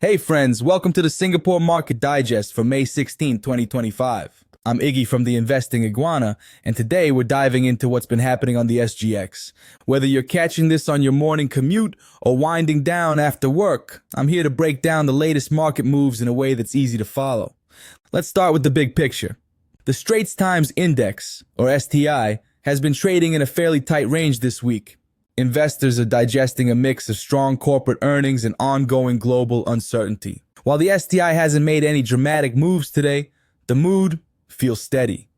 Hey friends, welcome to the Singapore Market Digest for May 16, 2025. I'm Iggy from the Investing Iguana, and today we're diving into what's been happening on the SGX. Whether you're catching this on your morning commute or winding down after work, I'm here to break down the latest market moves in a way that's easy to follow. Let's start with the big picture. The Straits Times Index, or STI, has been trading in a fairly tight range this week. Investors are digesting a mix of strong corporate earnings and ongoing global uncertainty. While the STI hasn't made any dramatic moves today, the mood feels steady.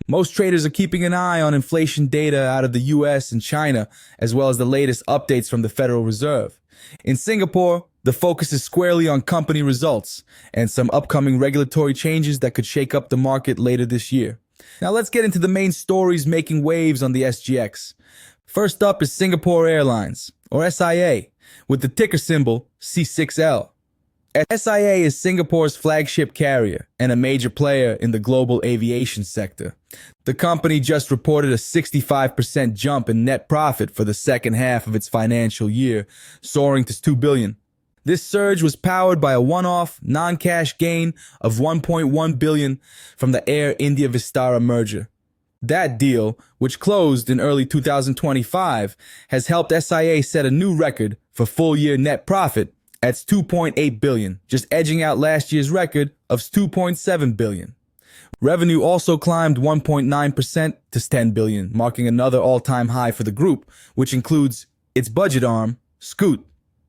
Most traders are keeping an eye on inflation data out of the US and China, as well as the latest updates from the Federal Reserve. In Singapore, the focus is squarely on company results and some upcoming regulatory changes that could shake up the market later this year. Now let's get into the main stories making waves on the SGX. First up is Singapore Airlines, or SIA, with the ticker symbol C6L. SIA is Singapore's flagship carrier and a major player in the global aviation sector. The company just reported a 65% jump in net profit for the second half of its financial year, soaring to $2 billion. This surge was powered by a one-off, non-cash gain of $1.1 billion from the Air India-Vistara merger. That deal, which closed in early 2025, has helped SIA set a new record for full-year net profit at $2.8 billion, just edging out last year's record of $2.7 billion. Revenue also climbed 1.9% to $10 billion, marking another all-time high for the group, which includes its budget arm, Scoot.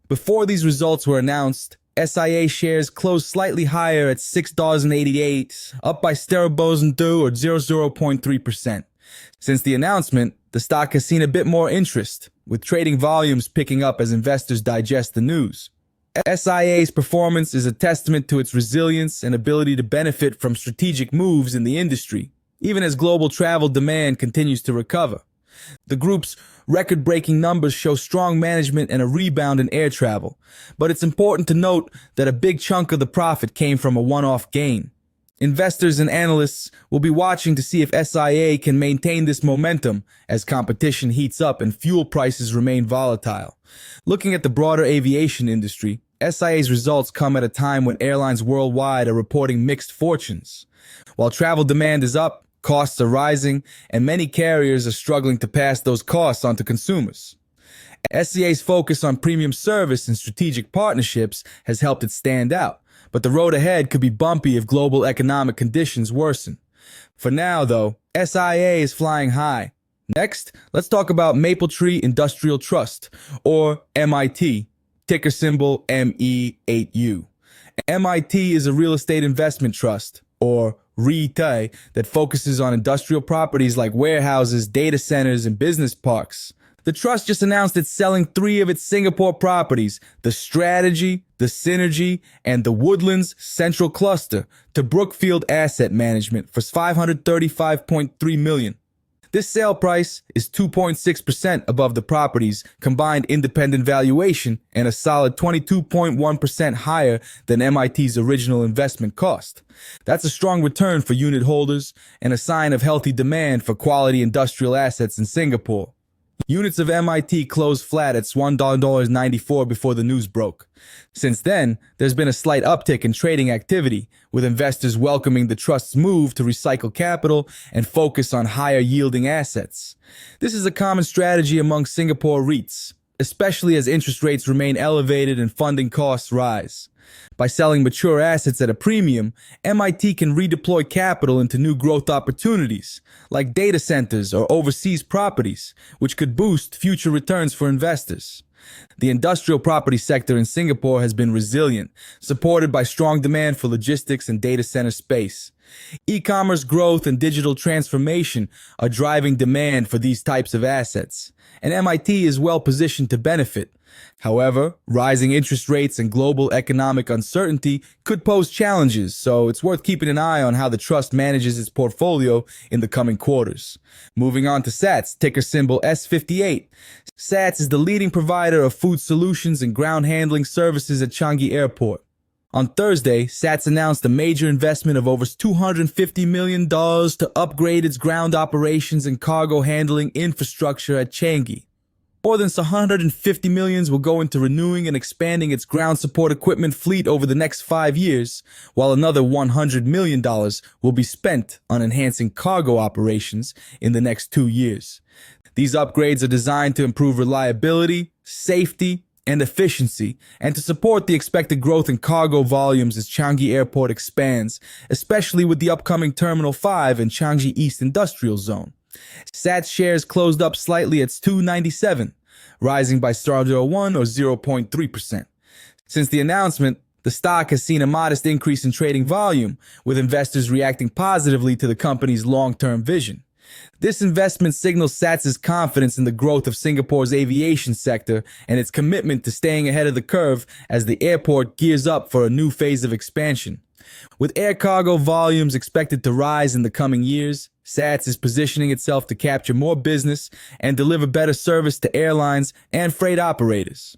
Before these results were announced, SIA shares closed slightly higher at $6.88, up by 0.2 or 0.3%. Since the announcement, the stock has seen a bit more interest, with trading volumes picking up as investors digest the news. SIA's performance is a testament to its resilience and ability to benefit from strategic moves in the industry, even as global travel demand continues to recover. The group's record-breaking numbers show strong management and a rebound in air travel, but it's important to note that a big chunk of the profit came from a one-off gain. Investors and analysts will be watching to see if SIA can maintain this momentum as competition heats up and fuel prices remain volatile. Looking at the broader aviation industry, SIA's results come at a time when airlines worldwide are reporting mixed fortunes. While travel demand is up, costs are rising, and many carriers are struggling to pass those costs on to consumers. SCA's focus on premium service and strategic partnerships has helped it stand out, but the road ahead could be bumpy if global economic conditions worsen. For now, though, SIA is flying high. Next, let's talk about Mapletree Industrial Trust, or MIT, ticker symbol ME8U. MIT is a real estate investment trust, or REIT, that focuses on industrial properties like warehouses, data centers, and business parks. The trust just announced it's selling 3 of its Singapore properties, the Strategy, the Synergy, and the Woodlands Central Cluster, to Brookfield Asset Management for $535.3 million. This sale price is 2.6% above the property's combined independent valuation and a solid 22.1% higher than MIT's original investment cost. That's a strong return for unit holders and a sign of healthy demand for quality industrial assets in Singapore. Units of MIT closed flat at $1.94 before the news broke. Since then, there's been a slight uptick in trading activity, with investors welcoming the trust's move to recycle capital and focus on higher-yielding assets. This is a common strategy among Singapore REITs, especially as interest rates remain elevated and funding costs rise. By selling mature assets at a premium, MIT can redeploy capital into new growth opportunities, like data centers or overseas properties, which could boost future returns for investors. The industrial property sector in Singapore has been resilient, supported by strong demand for logistics and data center space. E-commerce growth and digital transformation are driving demand for these types of assets, and MIT is well positioned to benefit. However, rising interest rates and global economic uncertainty could pose challenges, so it's worth keeping an eye on how the trust manages its portfolio in the coming quarters. Moving on to SATS, ticker symbol S58. SATS is the leading provider of food solutions and ground handling services at Changi Airport. On Thursday, SATS announced a major investment of over $250 million to upgrade its ground operations and cargo handling infrastructure at Changi. More than 150 millions will go into renewing and expanding its ground support equipment fleet over the next 5 years, while another $100 million will be spent on enhancing cargo operations in the next 2 years. These upgrades are designed to improve reliability, safety, and efficiency, and to support the expected growth in cargo volumes as Changi Airport expands, especially with the upcoming Terminal 5 in Changi East Industrial Zone. SATS shares closed up slightly at $2.97, rising by 0.01 or 0.3%. Since the announcement, the stock has seen a modest increase in trading volume, with investors reacting positively to the company's long-term vision. This investment signals SATS's confidence in the growth of Singapore's aviation sector and its commitment to staying ahead of the curve as the airport gears up for a new phase of expansion. With air cargo volumes expected to rise in the coming years, SATS is positioning itself to capture more business and deliver better service to airlines and freight operators.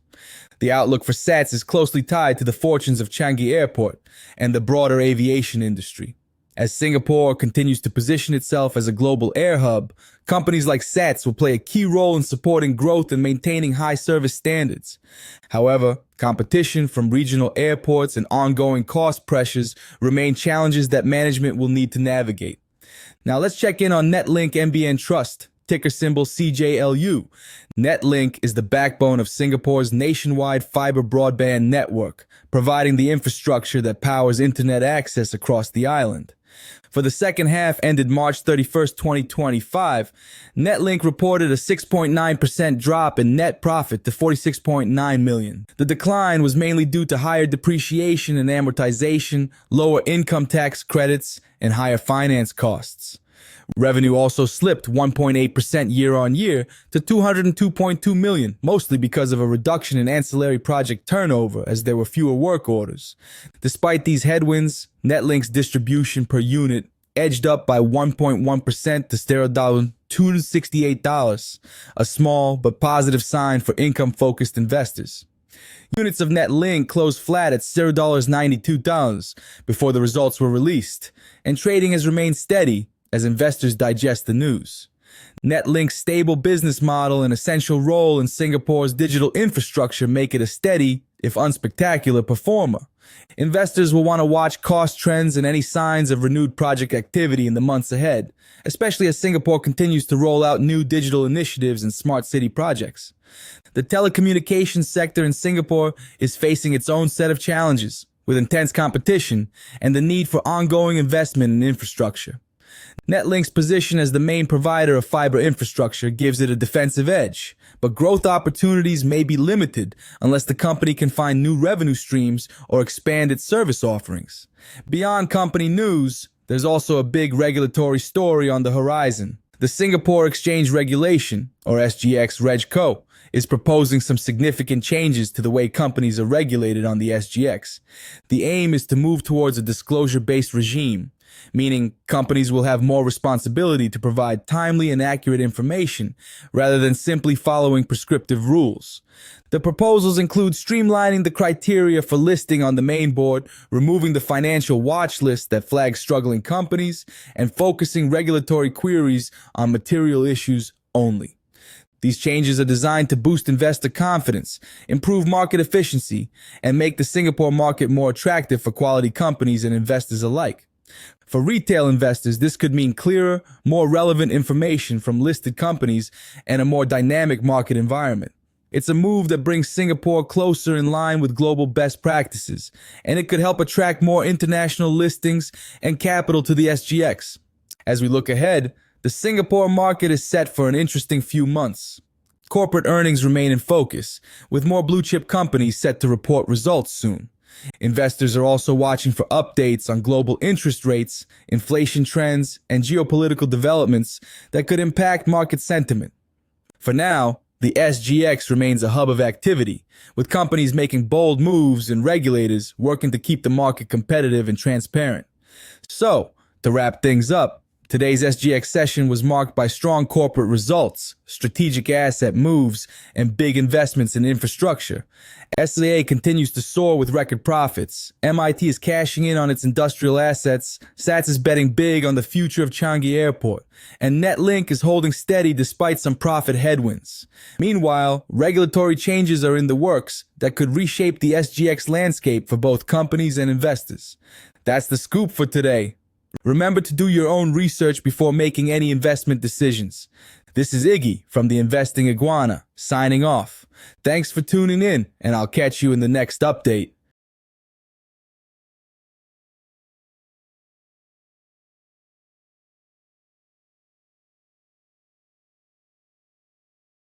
The outlook for SATS is closely tied to the fortunes of Changi Airport and the broader aviation industry. As Singapore continues to position itself as a global air hub, companies like SATS will play a key role in supporting growth and maintaining high service standards. However, competition from regional airports and ongoing cost pressures remain challenges that management will need to navigate. Now let's check in on NetLink MBN Trust, ticker symbol CJLU. NetLink is the backbone of Singapore's nationwide fiber broadband network, providing the infrastructure that powers internet access across the island. For the second half ended March 31st, 2025, NetLink reported a 6.9% drop in net profit to $46.9 million. The decline was mainly due to higher depreciation and amortization, lower income tax credits, and higher finance costs. Revenue also slipped 1.8% year-on-year to $202.2 million, mostly because of a reduction in ancillary project turnover as there were fewer work orders. Despite these headwinds, NetLink's distribution per unit edged up by 1.1% to $268, a small but positive sign for income-focused investors. Units of NetLink closed flat at $0.92 before the results were released, and trading has remained steady as investors digest the news. NetLink's stable business model and essential role in Singapore's digital infrastructure make it a steady, if unspectacular, performer. Investors will want to watch cost trends and any signs of renewed project activity in the months ahead, especially as Singapore continues to roll out new digital initiatives and smart city projects. The telecommunications sector in Singapore is facing its own set of challenges, with intense competition and the need for ongoing investment in infrastructure. NetLink's position as the main provider of fiber infrastructure gives it a defensive edge, but growth opportunities may be limited unless the company can find new revenue streams or expand its service offerings. Beyond company news, there's also a big regulatory story on the horizon. The Singapore Exchange Regulation, or SGX RegCo, is proposing some significant changes to the way companies are regulated on the SGX. The aim is to move towards a disclosure-based regime, meaning companies will have more responsibility to provide timely and accurate information rather than simply following prescriptive rules. The proposals include streamlining the criteria for listing on the main board, removing the financial watch list that flags struggling companies, and focusing regulatory queries on material issues only. These changes are designed to boost investor confidence, improve market efficiency, and make the Singapore market more attractive for quality companies and investors alike. For retail investors, this could mean clearer, more relevant information from listed companies and a more dynamic market environment. It's a move that brings Singapore closer in line with global best practices, and it could help attract more international listings and capital to the SGX. As we look ahead, the Singapore market is set for an interesting few months. Corporate earnings remain in focus, with more blue-chip companies set to report results soon. Investors are also watching for updates on global interest rates, inflation trends, and geopolitical developments that could impact market sentiment. For now, the SGX remains a hub of activity, with companies making bold moves and regulators working to keep the market competitive and transparent. So, to wrap things up, Today's SGX session was marked by strong corporate results, strategic asset moves, and big investments in infrastructure. SAA continues to soar with record profits. MIT is cashing in on its industrial assets. SATS is betting big on the future of Changi Airport. And NetLink is holding steady despite some profit headwinds. Meanwhile, regulatory changes are in the works that could reshape the SGX landscape for both companies and investors. That's the scoop for today. Remember to do your own research before making any investment decisions. This is Iggy from the Investing Iguana, signing off. Thanks for tuning in, and I'll catch you in the next update.